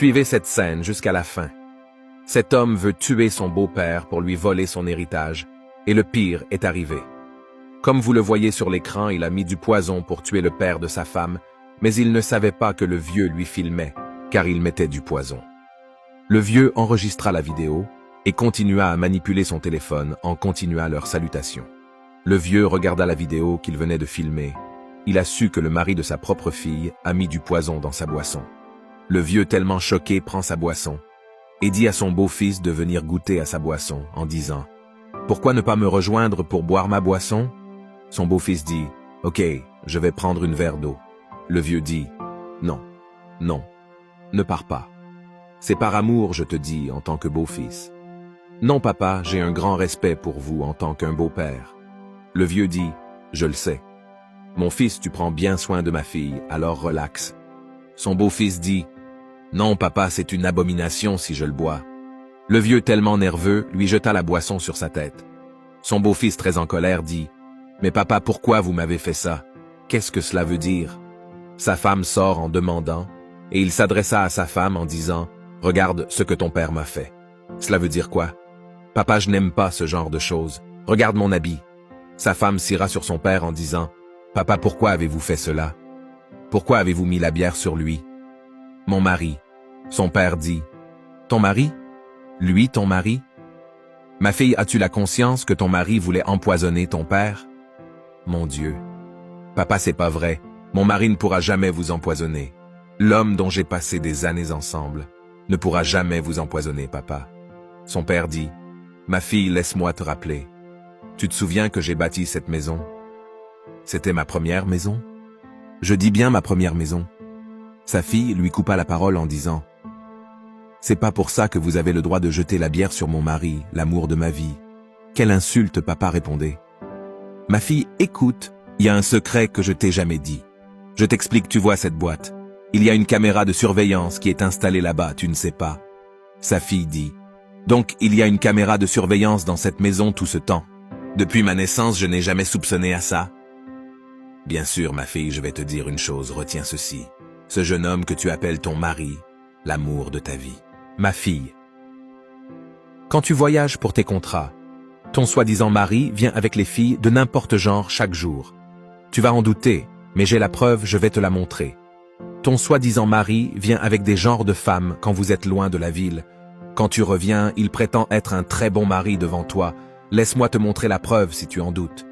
Suivez cette scène jusqu'à la fin. Cet homme veut tuer son beau-père pour lui voler son héritage, et le pire est arrivé. Comme vous le voyez sur l'écran, il a mis du poison pour tuer le père de sa femme, mais il ne savait pas que le vieux lui filmait, car il mettait du poison. Le vieux enregistra la vidéo et continua à manipuler son téléphone en continuant leur salutation. Le vieux regarda la vidéo qu'il venait de filmer. Il a su que le mari de sa propre fille a mis du poison dans sa boisson. Le vieux, tellement choqué, prend sa boisson et dit à son beau-fils de venir goûter à sa boisson en disant « Pourquoi ne pas me rejoindre pour boire ma boisson ?» Son beau-fils dit « Ok, je vais prendre une verre d'eau. » Le vieux dit « Non, non, ne pars pas. C'est par amour, je te dis, en tant que beau-fils. Non, papa, j'ai un grand respect pour vous en tant qu'un beau-père. » Le vieux dit « Je le sais. Mon fils, tu prends bien soin de ma fille, alors relaxe. » Son beau-fils dit « Non, papa, c'est une abomination si je le bois. » Le vieux, tellement nerveux, lui jeta la boisson sur sa tête. Son beau-fils, très en colère, dit « Mais papa, pourquoi vous m'avez fait ça? Qu'est-ce que cela veut dire? » Sa femme sort en demandant, et il s'adressa à sa femme en disant « Regarde ce que ton père m'a fait. » Cela veut dire quoi? « Papa, je n'aime pas ce genre de choses. Regarde mon habit. » Sa femme s'ira sur son père en disant « Papa, pourquoi avez-vous fait cela? Pourquoi avez-vous mis la bière sur lui? » « Mon mari. » Son père dit « Ton mari? Lui, ton mari? Ma fille, as-tu la conscience que ton mari voulait empoisonner ton père? Mon Dieu. Papa, c'est pas vrai. Mon mari ne pourra jamais vous empoisonner. L'homme dont j'ai passé des années ensemble ne pourra jamais vous empoisonner, papa. Son père dit « Ma fille, laisse-moi te rappeler. Tu te souviens que j'ai bâti cette maison? C'était ma première maison? Je dis bien ma première maison. » Sa fille lui coupa la parole en disant « C'est pas pour ça que vous avez le droit de jeter la bière sur mon mari, l'amour de ma vie. » Quelle insulte, papa répondait. « Ma fille, écoute, il y a un secret que je t'ai jamais dit. Je t'explique, tu vois cette boîte. Il y a une caméra de surveillance qui est installée là-bas, tu ne sais pas. » Sa fille dit « Donc il y a une caméra de surveillance dans cette maison tout ce temps. Depuis ma naissance, je n'ai jamais soupçonné à ça. » Bien sûr, ma fille, je vais te dire une chose, retiens ceci. Ce jeune homme que tu appelles ton mari, l'amour de ta vie. Ma fille. Quand tu voyages pour tes contrats, ton soi-disant mari vient avec les filles de n'importe genre chaque jour. Tu vas en douter, mais j'ai la preuve, je vais te la montrer. Ton soi-disant mari vient avec des genres de femmes quand vous êtes loin de la ville. Quand tu reviens, il prétend être un très bon mari devant toi. Laisse-moi te montrer la preuve si tu en doutes.